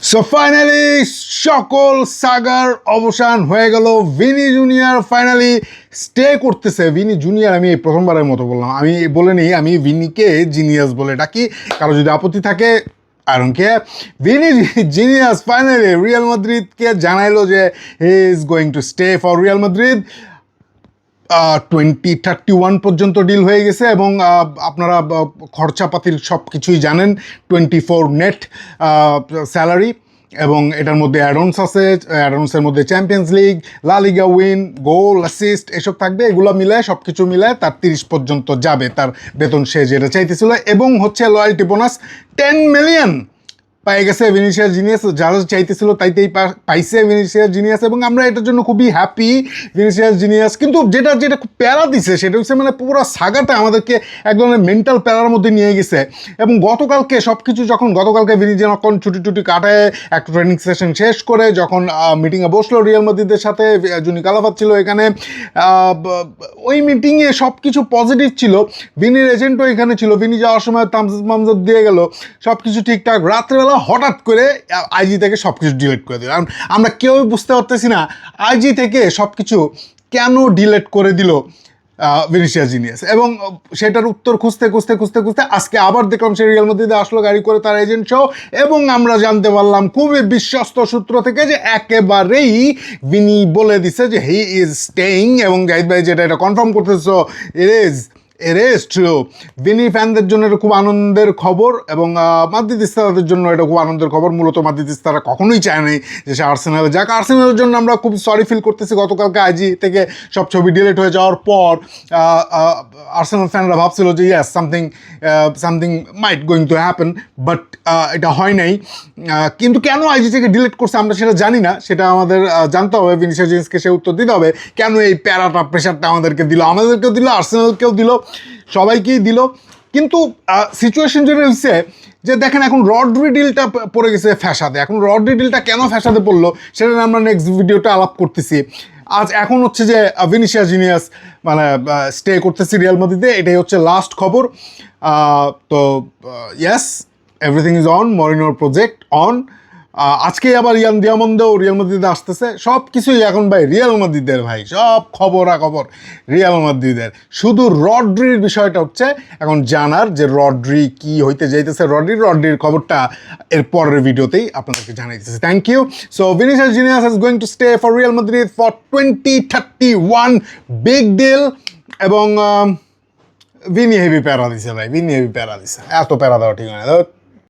So finally সকল সাগার অবসান হয়ে গেল। ভিনি জুনিয়র ফাইনালি স্টে করতেছে। ভিনি জুনিয়র আমি এই প্রথমবারের মতো বললাম, আমি বলে নিই আমি ভিনিকে জিনিয়াস বলে ডাকি, কারো যদি আপত্তি থাকে I don't care. Vini Junior finally Real মাদ্রিদকে জানাইলো যে he is going to stay for Real Madrid. 2031 পর্যন্ত ডিল হয়ে গেছে এবং আপনারা খরচাপাতির সব কিছুই জানেন। 24 নেট স্যালারি এবং এটার মধ্যে অ্যাডন্স আছে, অ্যাডন্সের মধ্যে চ্যাম্পিয়ন্স লিগ, লা লিগা উইন, গোল, অ্যাসিস্ট এসব থাকবে। এগুলো মিলায় সব কিছু মিলায় তার 30 পর্যন্ত যাবে তার বেতন, সে যেটা চাইতেছিল। এবং হচ্ছে লয়্যালটি বোনাস 10 মিলিয়ন পেয়ে গেছে ভিনিসিয়াস জিনিয়াস। যারা চাইতেছিল তাইতেই পাইছে ভিনিসিয়াস জিনিয়াস এবং আমরা এটার জন্য খুবই হ্যাপি ভিনিসিয়াস জিনিয়াস। কিন্তু যেটা খুব প্যারা দিছে সেটা হচ্ছে মানে পুরো সাগাটা আমাদেরকে এক ধরনের মেন্টাল প্যারার মধ্যে নিয়ে গেছে। এবং গতকালকে সব কিছু যখন গতকালকে ভিনি যখন ছুটি কাটায় একটা ট্রেনিং সেশন শেষ করে যখন মিটিংয়ে বসলো রিয়াল মাদ্রিদের সাথে, জুনি কালাফাত ছিল এখানে, ওই মিটিংয়ে সব কিছু পজিটিভ ছিল। ভিনির এজেন্টও এখানে ছিল, ভিনি যাওয়ার সময় তামজাদ দিয়ে গেল, সব কিছু ঠিকঠাক। রাত্রেবেলা হঠাৎ করে আইজি থেকে সব কিছু ডিলিট করে দিল। আমরা কেউ বুঝতে পারতেছি না আইজি থেকে সব কিছু কেন ডিলিট করে দিল ভিনিসিয়াস জিনিয়াস। এবং সেটার উত্তর খুঁজতে আজকে আবার দেখলাম সে রিয়াল মাদ্রিদে আসলো গাড়ি করে তার এজেন্ট সহ। এবং আমরা জানতে পারলাম খুবই বিশ্বস্ত সূত্র থেকে যে একেবারেই ভিনি বলে দিছে যে হি ইজ স্টেইং। এবং জাহিদ ভাই যেটা এটা কনফার্ম করতেছ, It is true. ভিনি ফ্যানদের জন্য এটা খুব আনন্দের খবর এবং মাদ্রিদিস্তাদের জন্য এটা খুব আনন্দের খবর। মূলত মাদ্রিদিস্তারা কখনোই চায় নাই যে সে আর্সেনালে যাক। আর্সেনালের জন্য আমরা খুব সরি ফিল করতেছি। গতকালকে আইজি থেকে সব ছবি ডিলিট হয়ে যাওয়ার পর আর্সেনাল ফ্যানরা ভাবছিল যে yes something might going to happen, but এটা হয় নাই। কিন্তু কেন আইজি থেকে ডিলিট করছে আমরা সেটা জানি না, সেটা আমাদের জানতে হবে। ভিনিসিয়াস জিনিসকে সে উত্তর দিতে হবে কেন এই প্যারাটা প্রেশারটা আমাদেরকেও দিল, আর্সেনালকেও দিল, সবাইকেই দিল। কিন্তু সিচুয়েশন যেটা হচ্ছে যে দেখেন এখন রড্রি ডিলটা পড়ে গেছে ফ্যাসাদে। এখন রড্রি ডিলটা কেন ফ্যাসাদে পড়লো সেটা আমরা নেক্সট ভিডিওটা আলাপ করতেছি। আজ এখন হচ্ছে যে ভিনিসিয়াস জিনিয়াস মানে স্টে করতেছি রিয়াল মাদ্রিদে, এটাই হচ্ছে লাস্ট খবর। তো ইয়েস, এভরিথিং ইজ অন, মরিনোর প্রজেক্ট অন। আজকে আবার ইয়ান দিয়ামন্দেও রিয়াল মাদ্রিদে আসতেছে। সব কিছুই এখন ভাই রিয়াল মাদ্রিদের, ভাই সব খবর রিয়াল মাদ্রিদের। শুধু রড্রির বিষয়টা হচ্ছে এখন জানার যে রড্রি কি হইতে যাইতেছে। রড্রির খবরটা এর পরের ভিডিওতেই আপনাদেরকে জানাইতেছে। Thank you. So Vinicius Junior is going to stay for Real Madrid for 2031, big deal. এবং ভিনি হেভি প্যারা দিছে ভাই, ভিনি হেভি প্যারা দিছে। এত প্যারা দেওয়া ঠিক হয় না।